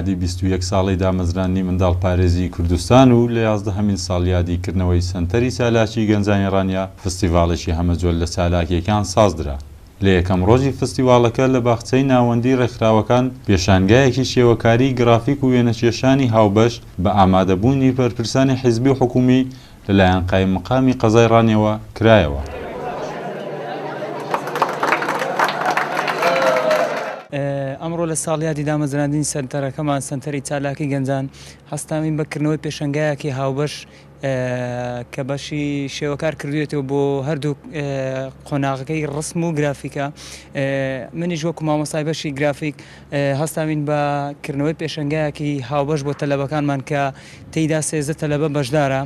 یادی 21 ساڵی دامەزرانی منداڵ پارێزی کوردستان و لە 11 ساڵ یادیکردنەوەی سەنتەری چالاکی گەنجانی ڕانیا فستیڤاڵێکی هەمەجۆر لە چالاکیەکان سازدرا. لە یەکەم ڕۆژی فستیڤاڵەکە لە باخچەی ناوەندی ڕێکخراوەکان پێشانگایەکی شێوەکاری گرافیک و وێنەکێشانی هاوبەش بە ئامادەبوونی بەرپرسانی حیزبی حکومی لەلایەن قایم مقامی قەزای ڕانیەوە کرایەوە. ئەمڕۆ لە ساڵیادی دامەزراندنی سەنتەرەکەمان سەنتەری چالاکی گەنجان هەستامین بە کردنەوەی پێشەنگایەکی هاوبەش کە بەشی شێوەکار کردوێتەوە بۆ هەردوو قۆناغەکەی ڕسم و گرافیکە. منیش وەکو مامۆستای بەشی گرافیک هەستامین بە کردنەوەی پێشەنگایەکی هاوبەش بۆ تەلەبەکانمان کە تێیدا 13 تەلەبە بەشدارە.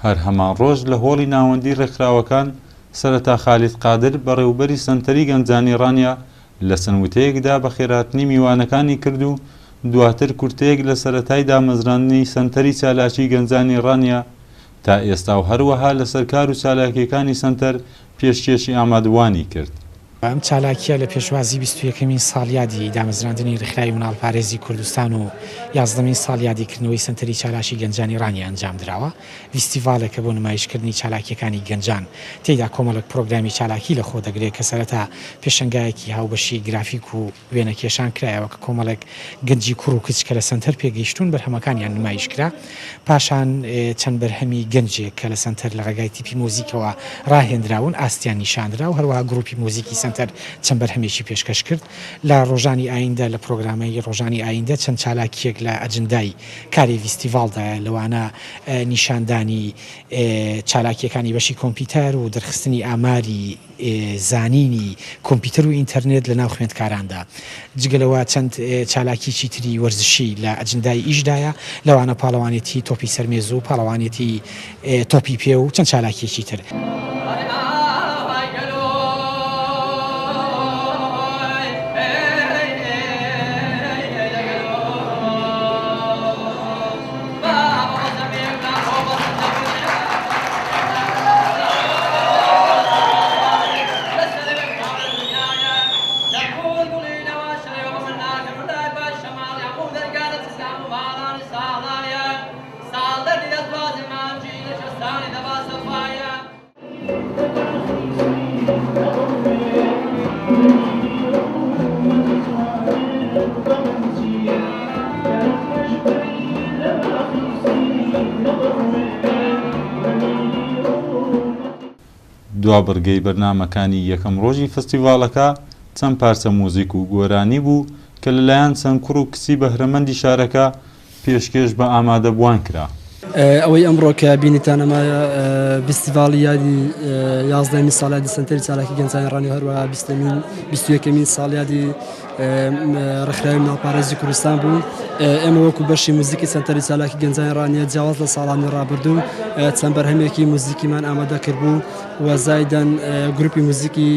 هەر هەمان ڕۆژ لە هۆڵی ناوەندی ڕێکخراوەکان سەرەتا خالید قادر بەڕێوەبەری سەنتەری گەنجانی ڕانیا لە سنووتەیەکدا بە خێراتنی میوانەکانی کرد و دواتر کورتەیەک لە سەرەتای دامەزراندنی سەنتەری چالاکی گەنجانی ڕانیا تا ئێستا و هەروەها لە سەرکار و چالاکیەکانی سەنتەر پێشکێشی ئامادەوانی کرد. ئەم چالاکیە لە پێشوازی 21 ساڵیادی دامەزراندنی ڕێکخراوی منداڵ پارێزی کوردستان و 11 ساڵیادیکردنەوەی سەنتەری چالاکی گەنجانی ڕانیا ئەنجام درراوە. فیستیڤالێکە بۆ نمایشکردنی چالاکیەکانی گەنجان تێیدا کۆمەڵک پرۆگرامی چالاکی لە خۆ دەگرێت کە سەرەتا پێشەنگایەکی هاوبەشی گرافیک و وێنەکێشان کرایەوە کە کۆمەڵک گەنجی کوڕ و کچ کە لە سەنتەر پێگەیشتون بەرهەمەکانیان نمایشکرا. پاشان چەند بەرهەمی گەنجێک کە لە سەنتەر لە ڕێگای تیپی مۆزیکەوە ڕاهێنراون ئاستیان نیشاندرا و هەروەها گروپی مۆزیکی سەنتەر چەند بەرهەمێکی پێشکەش کرد. لە ڕۆژانی ئایندە لە پرۆگرامەی ڕۆژانی ئایندە چەند چالاکیەک لە ئەجندای کاری فیستیڤاڵدایە لەوانە نیشاندانی چالاکیەکانی بەشی کۆمپیوتەر و دەرخستنی ئاماری زانینی کۆمپیوتەر و ئینتەرنێت لە ناو خوێندکاراندا. جگەلەوە چەند چالاکیی تری وەرزشی لە ئەجندای ئیشدایە لەوانە پاڵەوانێتی تۆپی سەرمێز و پاڵەوانێتی تۆپی پێ و چەند چالاکیەکی تر. دوا بەرگەی بەرنامەکانی یەکەم ڕۆژی فستیڤاڵەکە چەند پارچە موزیک و گۆرانی بوو کە لەلایەن چەند کوڕ و کچی بەهرەمەندی شارەکە پێشکەش بە ئامادەبووان کرا. ئەوەی ئەمڕۆ کە بینیتان ئەمایە فستیڤاڵی یادی 11 ساڵیادی سەنتەری چالاکی گەنجانی ڕانی هەروەها 21 ساڵیادی ڕێکخراوی منداڵ پارێزی کوردستان بوو. ئێمە وەکو بەشی موزیکی سەنتەری چالاکی گەنجانی ڕانیە جیاواز لە ساڵانی ڕابردوو چەند بەرهەمێکی موزیکیمان ئامادە کردبوو و زایدەن گروپی موزیکی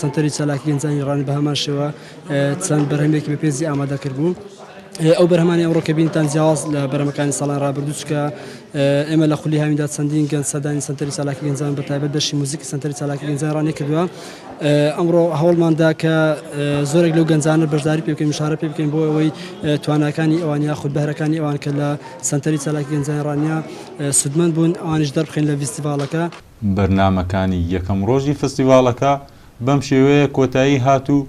سەنتەری چالاکی گەنجانی ڕانی بە هەمان شێوە چەند بەرهەمێکی بەپێزی ئامادە کردبوو. ئەو بەرهەمانی ئەمڕۆ کە بینتان جیاواز لە بەرهەمەکانی ساڵان ڕابردوو چکە ئێمە لە خولی هاویندا چەندین گەنج سەدانی سەنتەری چالاکی گەنجان بەتایبەت بەشی موزیکی سەنتەری چالاکی گەنجانی ڕانی کردووە. ئەمڕۆ هەوڵماندا کە زۆرێک لەو گەنجانە بەشداری پێ بکەین مشارە پێ بکەین بۆ ئەوەی تواناکانی ئەوانیا خودبەهرەکانی ئەوان کە لە سەنتەری چالاکی گەنجانی ڕانیا سودمەند بوون ئەوانیش دەربخەین لە فستیڤاڵەکە. بەرنامەکانی یەکەم ڕۆژی فستیڤاڵەکە بەم شێوەیە کۆتایی هاتوو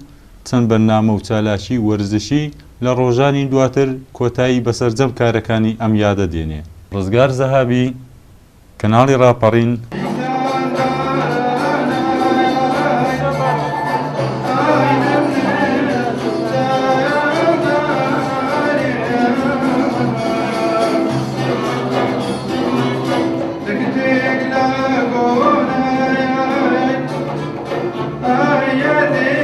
چەند بەرنامە و چالاکی وەرزشی لە ڕۆژانی دواتر کۆتایی بەسەرجەم کارەکانی ئەم یادە دێنێ. ڕزگار زەهابی، کەناڵی ڕاپەڕین. Yeah.